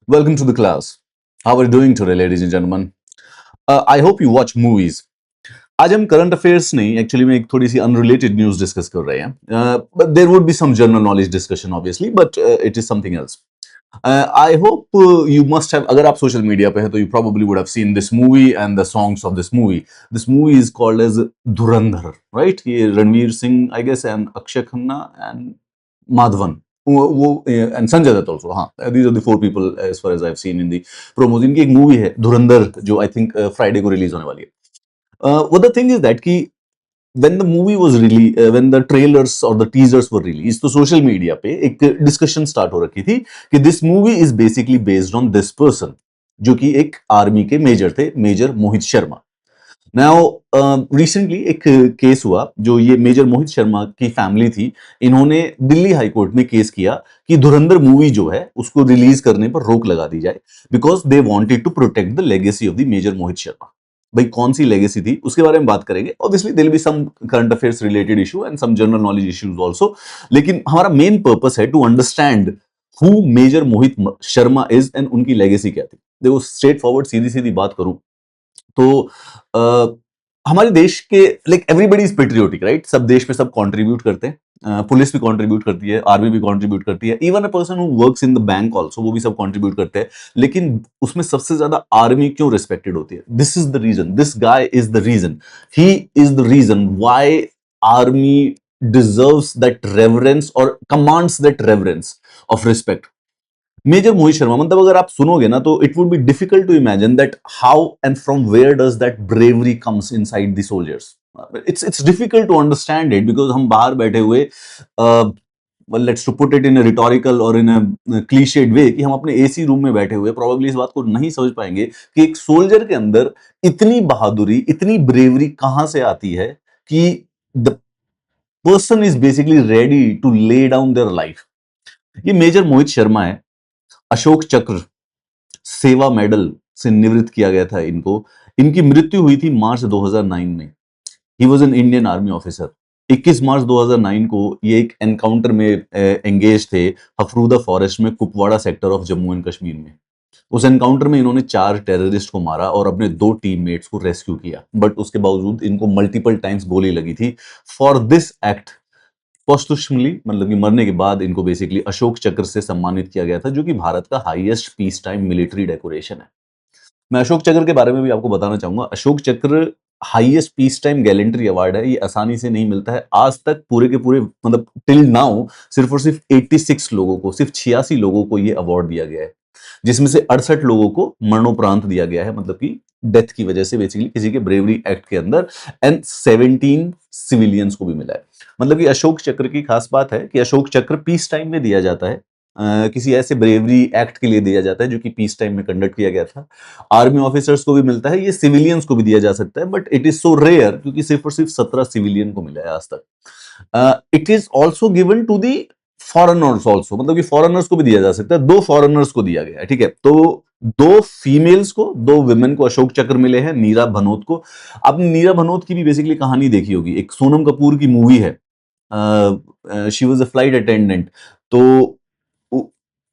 Welcome to the class. How are you doing today, ladies and gentlemen? I hope you watch movies. आज हम current affairs नहीं actually में एक थोड़ी सी unrelated news discuss कर रहे हैं but there would be some general knowledge discussion obviously but it is something else I hope you must have अगर आप सोशल मीडिया पे है तो you probably would have seen this movie and the songs of this movie is called as Dhurandhar right ये Ranveer Singh I guess and Akshay Khanna and Madhavan वो and Sanjay Dutt also हाँ these are the four people as far as I have seen in the promos इनकी एक movie है धुरंधर जो I think Friday को release होने वाली है what the thing is that कि when the movie was released, when the trailers or the teasers were released, तो social media पे एक discussion start हो रखी थी कि this movie is basically based on this person, जो कि एक आर्मी के मेजर थे, major Mohit Sharma. Now recently एक केस हुआ जो ये मेजर मोहित शर्मा की फैमिली थी, इन्होंने दिल्ली हाई कोर्ट में केस किया कि धुरंधर मूवी जो है उसको रिलीज करने पर रोक लगा दी जाए because they wanted to protect the legacy of the major Mohit Sharma. भाई कौन सी लेगेसी थी उसके बारे में बात करेंगे. Obviously there will be some current affairs related issue and some general knowledge issues also, लेकिन हमारा मेन पर्पस है to understand who major Mohit Sharma is and उनकी लेगेसी क्या थी. देखो स्ट्रेट फॉरवर्ड सीधी सीधी बात करूं तो हमारे देश के like everybody is patriotic right. सब देश में सब कंट्रीब्यूट करते हैं, पुलिस भी कंट्रीब्यूट करती है, आर्मी भी कंट्रीब्यूट करती है, even a person who works in the bank also वो भी सब कंट्रीब्यूट करते हैं. लेकिन उसमें सबसे ज्यादा आर्मी क्यों रिस्पेक्टेड होती है? This is the reason, this guy is the reason, he is the reason why army deserves that reverence or commands that reverence of respect. Major Mohit Sharma मतलब अगर आप सुनोगे ना तो it would be difficult to imagine that how and from where does that bravery comes inside the soldiers. It's difficult to understand it because हम बाहर बैठे हुए let's to put it in a rhetorical और इन अ clichéd वे कि हम अपने AC room में बैठे हुए प्रोबेबली इस बात को नहीं समझ पाएंगे कि एक सोल्जर के अंदर इतनी बहादुरी इतनी ब्रेवरी कहां से आती है कि the person is basically ready to lay down their life. ये मेजर मोहित शर्मा है. अशोक चक्र सेवा मेडल से निवृत्त किया गया था इनको. इनकी मृत्यु हुई थी मार्च 2009 में. He was an Indian army officer. 21 मार्च 2009 को ये एक एनकाउंटर में एंगेज थे हफरूदा फॉरेस्ट में Kupwara sector of Jammu and Kashmir में. उस एनकाउंटर में इन्होंने 4 टेररिस्ट को मारा और अपने 2 टीममेट्स को रेस्क्यू किया, बट उसके बावजूद इनको मल्टीपल टाइम्स गोली लगी थी. फॉर दिस एक्ट पोस्टुशमली मतलब कि मरने के बाद इनको बेसिकली अशोक चक्र से सम्मानित किया गया था जो कि भारत का highest peace time military decoration है. मैं अशोक चक्र के बारे में भी आपको बताना चाहूंगा. अशोक चक्र highest peace time gallantry award है. ये आसानी से नहीं मिलता है. आज तक पूरे के पूरे मतलब टिल नाउ सिर्फ और सिर्फ 86 लोगों को, सिर्फ 86 लोगों को ये अवार्ड दिया गया है, जिसमें से 68 लोगों को मरणोपरांत दिया गया है, मतलब कि डेथ की वजह से बेसिकली किसी के ब्रेवरी एक्ट के अंदर, एंड 17 सिविलियंस को भी मिला है. मतलब कि अशोक चक्र की खास बात है कि अशोक चक्र पीस टाइम में दिया जाता है, किसी ऐसे ब्रेवरी एक्ट के लिए दिया जाता है जो कि पीस टाइम में कंडक्ट किया गया था. आर्मी ऑफिसर्स को भी मिलता है, ये सिविलियंस को भी दिया जा सकता है, but it is so rare क्योंकि सिर्फ और सिर्फ 17 सिविलियन को मिला है आज तक. It is also given to the foreigners also, मतलब कि फॉरेनर्स को भी दिया जा सकता है. 2 फॉरेनर्स को दिया गया है, ठीक है. तो 2 फीमेल्स को, 2 विमेन को अशोक चक्र मिले हैं. नीरा भनोत को, आपने नीरा भनोत की भी बेसिकली कहानी देखी होगी. एक सोनम कपूर की मूवी है, she was a flight attendant. तो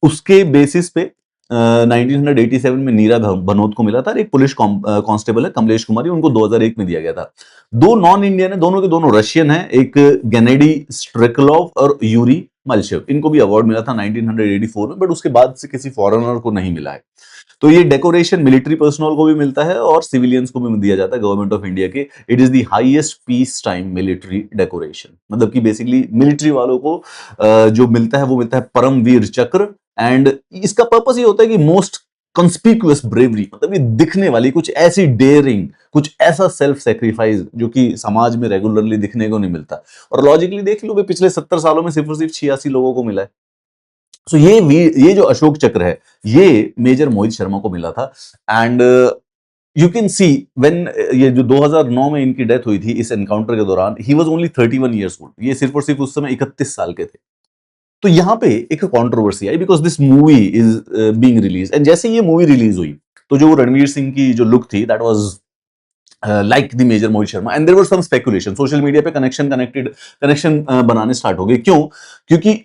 उसके बेसिस पे 1987 में नीरा भनोत को मिला था. एक पुलिस कांस्टेबल है कमलेश कुमारी, उनको 2001 में दिया गया था. 2 नॉन इंडियन है, दोनों के दोनों रशियन है. एक गेनेडी स्ट्रेकलोव और यूरी माल्शेव, इनको भी अवार्ड मिला था 1984 में, बट उसके बाद से किसी फॉरेनर को नहीं मिला है. तो ये डेकोरेशन मिलिट्री पर्सनल को भी मिलता है और सिविलियंस को भी दिया जाता है गवर्नमेंट ऑफ इंडिया के. It is the highest peace time military decoration, मतलब कि बेसिकली मिलिट्री वालों को जो मिलता है वो मिलता है परमवीर चक्र. एंड इसका पर्पस ये होता है कि मोस्ट कंस्पिक्यूअस ब्रेवरी, मतलब ये दिखने वाली कुछ ऐसी डेयरिंग, कुछ ऐसा सेल्फ सेक्रीफाइस जो कि समाज में रेगुलरली दिखने को नहीं मिलता. और लॉजिकली देख लो, पिछले 70 सालों में सिर्फ और सिर्फ 86 लोगों को मिला है. सो ये जो अशोक चक्र है ये मेजर मोहित शर्मा को मिला था. And you can see when ये जो 2009 में इनकी डेथ हुई थी इस एनकाउंटर के दौरान, he was only 31 years old. ये सिर्फ और सिर्फ उस समय 31 साल के थे. तो यहां पे एक controversy I because this movie is being release. And जैसे ये मूवी रिलीज हुई तो जो रणवीर सिंह की जो लुक थी that was like the major Mohit Sharma. And there were some speculation social media पे, कनेक्शन बनाने स्टार्ट हो गए. क्यों? क्योंकि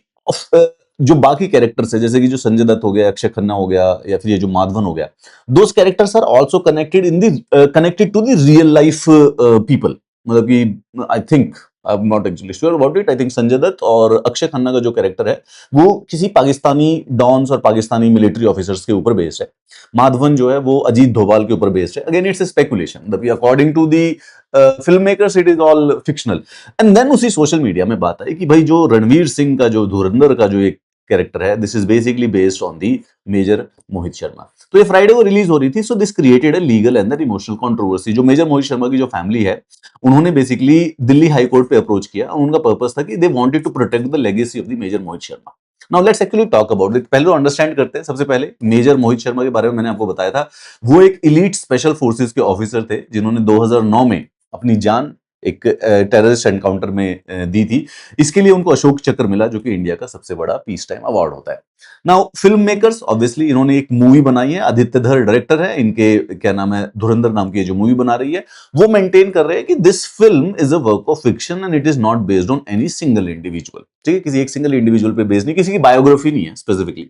जो बाकी कैरेक्टर्स है, जैसे कि जो संजय दत्त हो गया, अक्षय खन्ना हो गया, या फिर ये जो माधवन हो गया, those characters are also connected to the real life people. मतलब कि I think, I am not actually sure about it, I think Sanjay Dutt और अक्षय खन्ना का जो कैरेक्टर है वो किसी पाकिस्तानी डॉन्स और पाकिस्तानी मिलिट्री ऑफिसर्स के ऊपर बेस्ड है। माधवन जो है वो अजीत डोभाल के ऊपर बेस्ड है। Again it's a speculation, according to the film makers it is all fictional. And then उसी सोशल मीडिया में बात आई कि भाई जो रणवीर सिंह का जो धुरंधर का जो एक कैरेक्टर है, this is basically based on the major Mohit Sharma. तो ये फ्राइडे को रिलीज हो रही थी, so this created a legal and emotional controversy. जो मेजर मोहित शर्मा की जो फैमिली है, उन्होंने बेसिकली दिल्ली हाई कोर्ट पे अप्रोच किया। उनका पर्पस था कि they wanted to protect the legacy of the major Mohit Sharma. Now let's actually talk about it. पहले तो अंडरस्टैंड करते हैं, सबसे पहले मेजर मोहित शर्मा के बारे में मैंने आपको बताया था। वो एक इलीट स्पेशल फोर्सेस के ऑफिसर थे जिन्होंने 2009 में अपनी जान एक टेररिस्ट एनकाउंटर में दी थी। इसके लिए उनको अशोक चक्र मिला, जो कि इंडिया का सबसे बड़ा पीस टाइम अवार्ड होता है। नाउ फिल्म मेकर्स ऑब्वियसली इन्होंने एक मूवी बनाई है, आदित्य धर डायरेक्टर है इनके, क्या नाम है, धुरंधर नाम की जो मूवी बना रही है, वो मेंटेन कर रहे हैं कि this film is a work of fiction and it is not based on any single individual. ठीक है, किसी एक सिंगल इंडिविजुअल पे बेस्ड नहीं, किसी की बायोग्राफी नहीं है स्पेसिफिकली।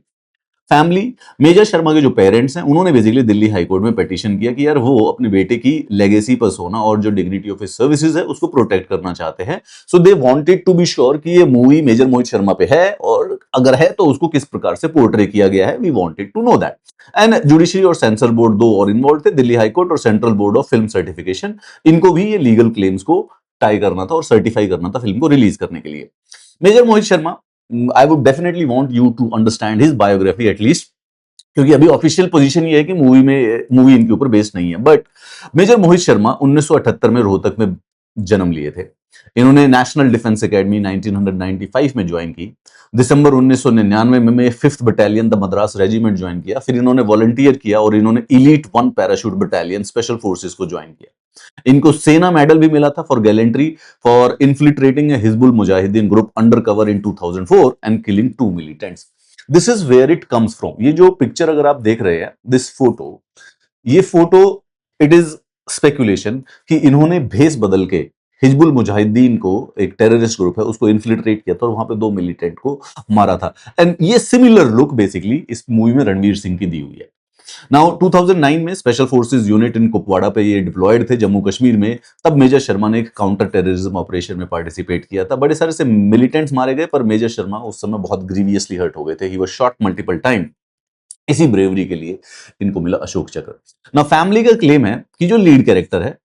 फैमिली, मेजर शर्मा के जो पेरेंट्स हैं, उन्होंने बेसिकली दिल्ली हाई कोर्ट में पिटीशन किया कि यार वो अपने बेटे की लेगेसी, पर्सोना और जो डिग्निटी ऑफ हिज सर्विसेज है उसको प्रोटेक्ट करना चाहते हैं। So they wanted to be sure कि ये मूवी मेजर मोहित शर्मा पे है, और अगर है तो उसको किस प्रकार से पोर्ट्रे किया गया है, we wanted to know that. And judiciary और सेंसर बोर्ड दो और इन्वॉल्व थे, दिल्ली हाई कोर्ट और central board of film certification. इनको भी ये लीगल क्लेम्स को टाई करना था और सर्टिफाई करना था फिल्म को रिलीज करने के लिए। Major Mohit Sharma, I would definitely want you to understand his biography at least, क्योंकि अभी ऑफिशियल पोजीशन ये है कि मूवी इनके ऊपर बेस्ड नहीं है। बट मेजर मोहित शर्मा 1978 में रोहतक में जन्म लिए थे। इन्होंने नेशनल डिफेंस एकेडमी 1995 में ज्वाइन की। दिसंबर 1999 में fifth battalion the Madras regiment join किया। फिर इन्होंने वॉलंटियर किया और इन्होंने elite 1 parachute battalion special forces को ज्वाइन किया। इनको सेना मेडल भी मिला था for gallantry for infiltrating Hizbul Mujahideen group under cover in 2004 and killing 2 militants. This is where it comes from. ये जो पिक्चर अगर आप देख रहे हैं, दिस फोटो, ये फोटो, इट इज स्पेकुलेशन कि इन्होंने भेस बदल के हिजबुल मुजाहिदीन को, एक टेररिस्ट ग्रुप है, उसको इन्फिल्ट्रेट किया था और वहां पे 2 मिलिटेंट को मारा था। एंड ये सिमिलर लुक बेसिकली इस मूवी में रणवीर सिंह की दी हुई है। नाउ 2009 में special forces unit in Kupwara पे ये डिप्लॉयड थे जम्मू कश्मीर में। तब मेजर शर्मा ने एक काउंटर टेररिज्म ऑपरेशन में पार्टिसिपेट किया था। बड़े सारे से मिलिटेंट्स मारे गए, पर मेजर शर्मा उस समय बहुत ग्रीवियसली हर्ट हो गए थे। He was shot multiple time. इसी ब्रेवरी के लिए इनको मिला अशोक चक्र। नाउ फैमिली का क्लेम है कि जो लीड कैरेक्टर है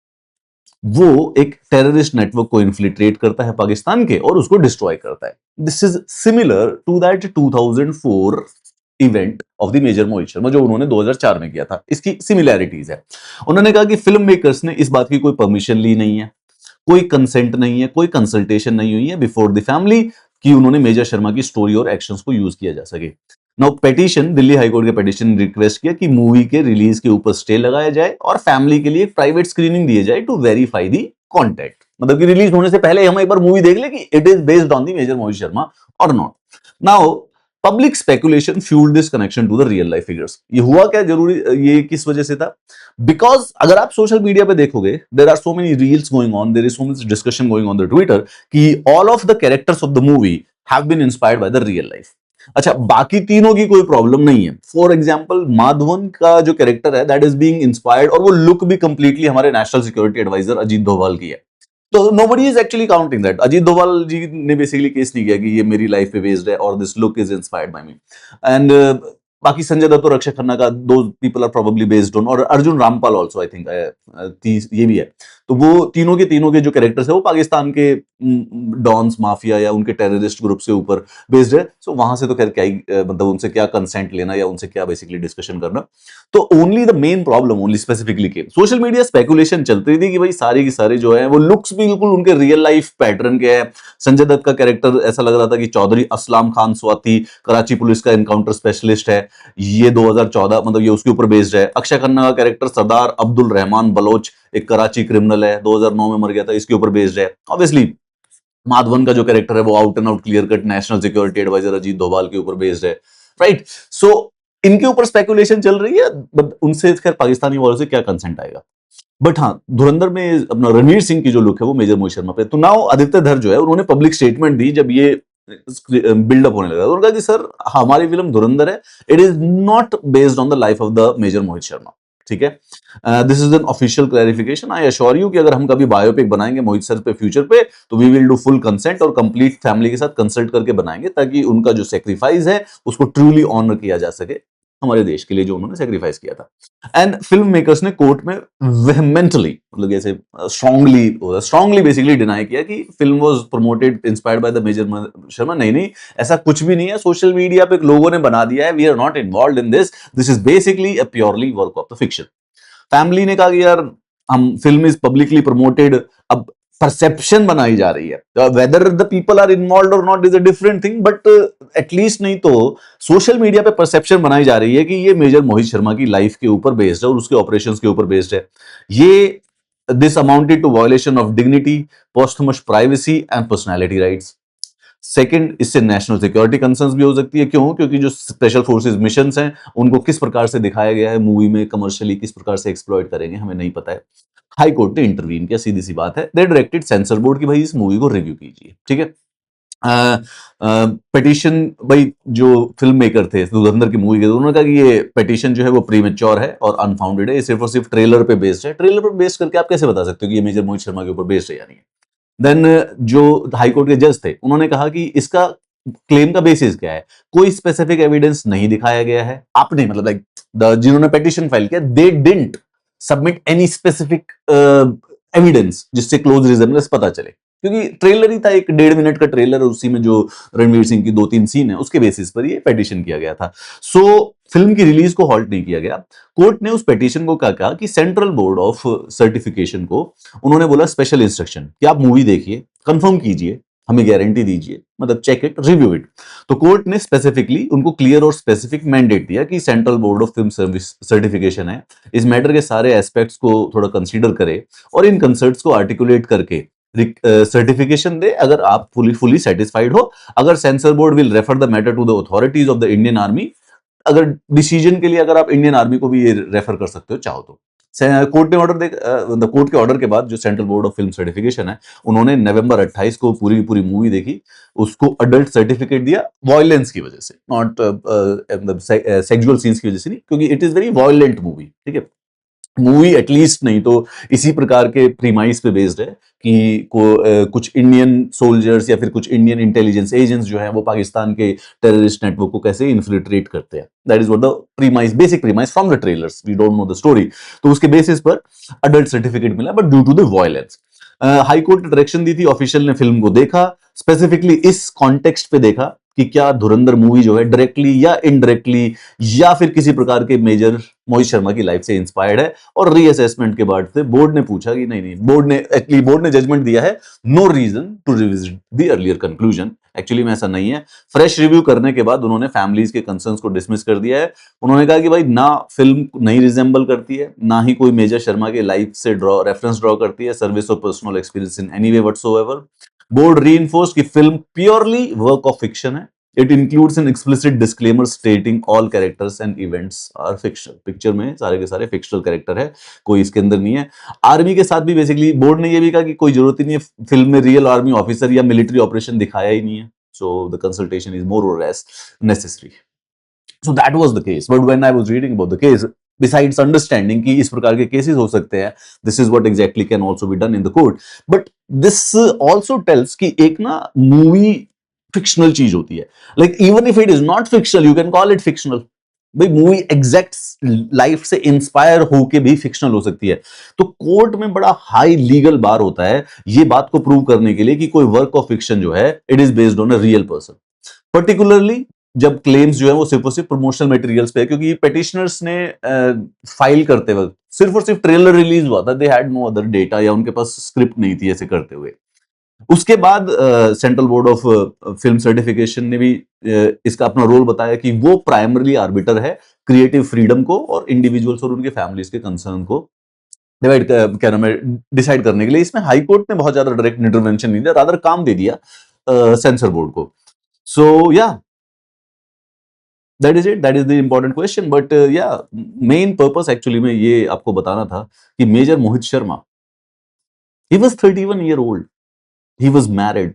वो एक टेररिस्ट नेटवर्क को इन्फिल्ट्रेट करता है पाकिस्तान के और उसको डिस्ट्रॉय करता है। This is similar to that 2004 event of the major Mohit Sharma जो उन्होंने 2004 में किया था। इसकी सिमिलैरिटीज है। उन्होंने कहा कि फिल्म मेकर्स ने इस बात की कोई परमिशन ली नहीं है, कोई कंसेंट नहीं है, कोई कंसल्टेशन नहीं हुई है बिफोर द फैमिली कि उन्होंने मेजर शर्मा की स्टोरी और एक्शंस को यूज किया जा सके। नाउ पेटिशन, दिल्ली हाईकोर्ट के पेटिशन रिक्वेस्ट किया कि मूवी के रिलीज के ऊपर स्टे लगाया जाए और फैमिली के लिए एक प्राइवेट स्क्रीनिंग दी जाए टू वेरीफाई दी कंटेंट। मतलब कि रिलीज होने से पहले हम एक बार मूवी देख ले कि it is based on the major Mohit Sharma और not. Now public speculation fueled this connection to the real life figures. ये हुआ क्या, जरूरी ये किस वजह से था? बिकॉज अगर आप सोशल मीडिया पे देखोगे, there are so many reels going on, there is so much discussion going on the Twitter कि all of the characters of the movie have been inspired by the real life. अच्छा, बाकी तीनों की कोई problem नहीं है। For example Madhavan का जो कैरेक्टर है दैट इज बीइंग इंस्पायर्ड, और वो लुक भी कंप्लीटली हमारे national security adviser Ajit Doval की है। तो nobody is actually counting that. Ajit Doval ji ने बेसिकली केस नहीं किया कि ये मेरी लाइफ पे बेस्ड है और this look is inspired by me. And बाकी संजय दत्त और अक्षय खन्ना का दो people are probably based on, और Arjun Rampal also I think ये भी है। तो वो तीनों के जो कैरेक्टर्स है वो पाकिस्तान के डॉन्स, माफिया या उनके टेररिस्ट ग्रुप के ऊपर बेस्ड है। सो वहां से तो खैर क्या ही मतलब उनसे क्या कंसेंट लेना या उनसे क्या बेसिकली डिस्कशन करना। तो only the main problem only specifically came, social media speculation चलती रही थी कि भाई सारे की सारे जो है वो लुक्स भी बिल्कुल उनके रियल लाइफ पैटर्न के हैं। संजय दत्त का कैरेक्टर ऐसा लग रहा था कि चौधरी असलाम खान स्वाति कराची पुलिस का एनकाउंटर स्पेशलिस्ट है, ये 2014 मतलब ये उसके ऊपर बेस्ड है। अक्षय खन्ना का कैरेक्टर सरदार अब्दुल रहमान बलोच, एक कराची क्रिमिनल है, 2009 में मर गया था, इसके ऊपर बेस्ड है। ऑब्वियसली माधवन का जो कैरेक्टर है वो out and out clear cut national security adviser Ajit Doval के ऊपर बेस्ड है, राइट। सो इनके ऊपर स्पेकुलेशन चल रही है, बट उनसे खैर पाकिस्तानी वालों से क्या कंसेंट आएगा। बट हाँ, धुरंधर में अपना रणवीर सिंह की जो लुक है वो मेजर मोहित शर्मा पे। तो नाउ आदित्य धर जो है उन्होंने पब्लिक स्टेटमेंट दी जब ये बिल्डअप होने लगा। उन्होंने कहा कि सर हमारी फिल्म धुरंधर है, it is not based on the life of the major Mohit Sharma. ठीक है, this is an official clarification, I assure you कि अगर हम कभी बायोपिक बनाएंगे मोहित सर पे फ्यूचर पे, तो we will do full consent और कंप्लीट फैमिली के साथ कंसल्ट करके बनाएंगे, ताकि उनका जो सेक्रीफाइस है उसको ट्रूली ऑनर किया जा सके, हमारे देश के लिए जो उन्होंने सेक्रीफाइस किया था। एंड फिल्म मेकर्स ने कोर्ट में वेहमेंटली, मतलब जैसे स्ट्रांगली बेसिकली डिनाई किया कि film was promoted inspired by the major Sharma. नहीं नहीं, ऐसा कुछ भी नहीं है, सोशल मीडिया पे लोगों ने बना दिया है, we are not involve in this, this is basically a purely work of the fiction. Family ने कहा कि यार हम फिल्म इज पब्लिकली प्रमोटेड, अब परसेप्शन बनाई जा रही है, whether the people are involve और not is a different thing, but at least नहीं तो सोशल मीडिया पे परसेप्शन बनाई जा रही है कि ये मेजर मोहित शर्मा की लाइफ के ऊपर बेस्ड है और उसके ऑपरेशंस के ऊपर बेस्ड है। ये this amounted to violation of dignity, posthumous privacy and personality rights. Second, इससे नेशनल सिक्योरिटी कंसर्न्स भी हो सकती है। क्यों? क्योंकि जो स्पेशल फोर्सेस मिशंस हैं उनको किस प्रकार से दिखाया गया है मूवी में, कमर्शियली किस प्रकार से एक्सप्लॉइट करेंगे हमें नहीं पता है। हाई कोर्ट ने इंटरवीन किया, सीधी सी बात है, दे डायरेक्टेड सेंसर बोर्ड की भाई इस मूवी को रिव्यू कीजिए। ठीक है, पिटीशन, भाई जो फिल्म मेकर थे धुरंधर की मूवी के, तो उन्होंने कहा कि ये पिटीशन जो है वो प्रीमेच्योर है और अनफाउंडेड है, ये सिर्फ और सिर्फ ट्रेलर पे बेस्ड है। ट्रेलर पर बेस्ड करके आप कैसे बता सकते हो कि ये मेजर मोहित शर्मा के ऊपर बेस्ड है या नहीं? देन जो हाईकोर्ट के जज थे उन्होंने कहा कि इसका क्लेम का बेसिस क्या है, कोई स्पेसिफिक एविडेंस नहीं दिखाया गया है। आपने मतलब लाइक जिन्होंने पिटीशन फाइल किया, they didn't submit any specific evidence जिससे क्लोज रीजनलेस पता चले, क्योंकि ट्रेलर ही था, एक 1.5 मिनट का ट्रेलर, उसी में जो रणवीर सिंह की 2-3 सीन है उसके बेसिस पर ये पिटीशन किया गया था। सो फिल्म की रिलीज को हॉल्ट नहीं किया गया। कोर्ट ने उस पिटीशन को कहा कि सेंट्रल बोर्ड ऑफ सर्टिफिकेशन को उन्होंने बोला स्पेशल इंस्ट्रक्शन कि आप मूवी देखिए, कंफर्म कीजिए, हमें गारंटी दीजिए, मतलब चेक इट, रिव्यू इट। तो कोर्ट ने स्पेसिफिकली उनको क्लियर और स्पेसिफिक मैंडेट दिया कि central board of film service certification है, इस मैटर के सारे एस्पेक्ट्स को थोड़ा कंसीडर करे और इन कंसर्ट्स को आर्टिकुलेट करके सर्टिफिकेशन दे, अगर आप फुली सेटिस्फाइड हो। अगर censor board will refer the matter to the authorities of the Indian army, अगर डिसीजन के लिए अगर आप इंडियन आर्मी को भी ये रेफर कर सकते हो चाहो तो। कोर्ट ने ऑर्डर दे, कोर्ट के ऑर्डर के बाद जो central board of film certification है उन्होंने नवंबर 28 को पूरी की पूरी मूवी देखी, उसको अडल्ट सर्टिफिकेट दिया, वायलेंस की वजह से, नॉट सेक्सुअल सीन्स की वजह से नहीं, क्योंकि it is very violent movie. ठीक है, मूवी एटलीस्ट नहीं तो इसी प्रकार के प्रीमाइस पे बेस्ड है कि कुछ इंडियन सोल्जर्स या फिर कुछ इंडियन इंटेलिजेंस एजेंट्स जो है वो पाकिस्तान के टेररिस्ट नेटवर्क को कैसे इन्फिल्ट्रेट करते हैं। That is what the premise, basic premise from the trailers, we don't know the story. तो उसके बेसिस पर अडल्ट सर्टिफिकेट मिला, but due to the violence high court ने डायरेक्शन दी थी, ऑफिशियल ने फिल्म को देखा, स्पेसिफिकली इस कॉन्टेक्स्ट पे देखा कि क्या धुरंधर मूवी जो है डायरेक्टली या इनडायरेक्टली या फिर किसी प्रकार के मेजर मोहित शर्मा की लाइफ से इंस्पायर्ड है। और रीअसेसमेंट के बाद से बोर्ड ने पूछा कि नहीं नहीं, बोर्ड ने जजमेंट दिया है, no reason to revisit the earlier conclusion. Actually में ऐसा नहीं है। फ्रेश रिव्यू करने के बाद उन्होंने फैमिलीज के कंसर्न्स को डिसमिस कर दिया है। उन्होंने कहा कि भाई ना फिल्म नहीं रिजेंबल करती है, ना ही कोई मेजर शर्मा के लाइफ से रेफरेंस ड्रॉ करती है, सर्विस और personal experience in any way whatsoever. Board reinforce कि film purely work of fiction है। It includes an explicit disclaimer stating all characters and events are fictional. Picture में सारे के सारे फिक्शनल कैरेक्टर है, कोई इसके अंदर नहीं है। आर्मी के साथ भी बेसिकली बोर्ड ने ये भी कहा कि कोई जरूरत ही नहीं है, फिल्म में रियल आर्मी ऑफिसर या मिलिट्री ऑपरेशन दिखाया ही नहीं है, so the consultation is more और less necessary. So that was the case, but when I was reading about the case, besides understanding कि इस प्रकार के केसेस हो सकते हैं, this is what exactly can also be done in the court, but this also tells कि एक ना मूवी फिक्शनल चीज होती है, like even if it is not fictional you can call it fictional। भाई मूवी एग्जैक्ट लाइफ से inspire होके भी फिक्शनल हो सकती है। तो कोर्ट में बड़ा हाई लीगल बार होता है ये बात को प्रूव करने के लिए कि कोई वर्क ऑफ फिक्शन जो है it is based on a real person, particularly जब क्लेम्स जो है वो सिर्फ और सिर्फ प्रमोशनल मटेरियल्स पे है। क्योंकि पेटिशनर्स ने फाइल करते वक्त सिर्फ और सिर्फ ट्रेलर रिलीज हुआ था, they had no other data या उनके पास स्क्रिप्ट नहीं थी ऐसे करते हुए। उसके बाद central board of film certification ने भी इसका अपना रोल बताया कि वो प्राइमरली आर्बिटर है क्रिएटिव फ्रीडम को और इंडिविजुअल्स और उनके फैमिलीज के कंसर्न को डिवाइड क्या नाम है डिसाइड करने के लिए। इसमें हाई कोर्ट ने बहुत ज्यादा डायरेक्ट इंटरवेंशन नहीं दिया, रादर काम दे दिया सेंसर बोर्ड को। So yeah that is it, that is the important question. But yeah main purpose actually में ये आपको बताना था कि major Mohit Sharma, he was 31 year old, he was married,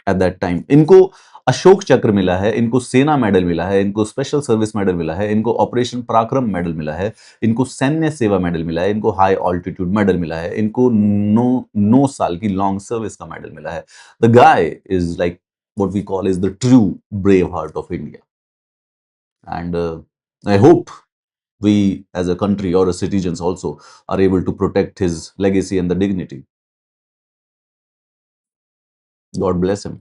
at that time. इनको अशोक चक्र मिला है, इनको सेना मेडल मिला है, इनको स्पेशल सर्विस मेडल मिला है, इनको ऑपरेशन पराक्रम मेडल मिला है, इनको सैन्य सेवा मेडल मिला है, इनको हाई ऑल्टीट्यूड मेडल मिला है, इनको 9 साल की लॉन्ग सर्विस का मेडल मिला है। The guy is like what we call is the true brave heart of India. And I hope we as a country or as citizens also are able to protect his legacy and the dignity. God bless him.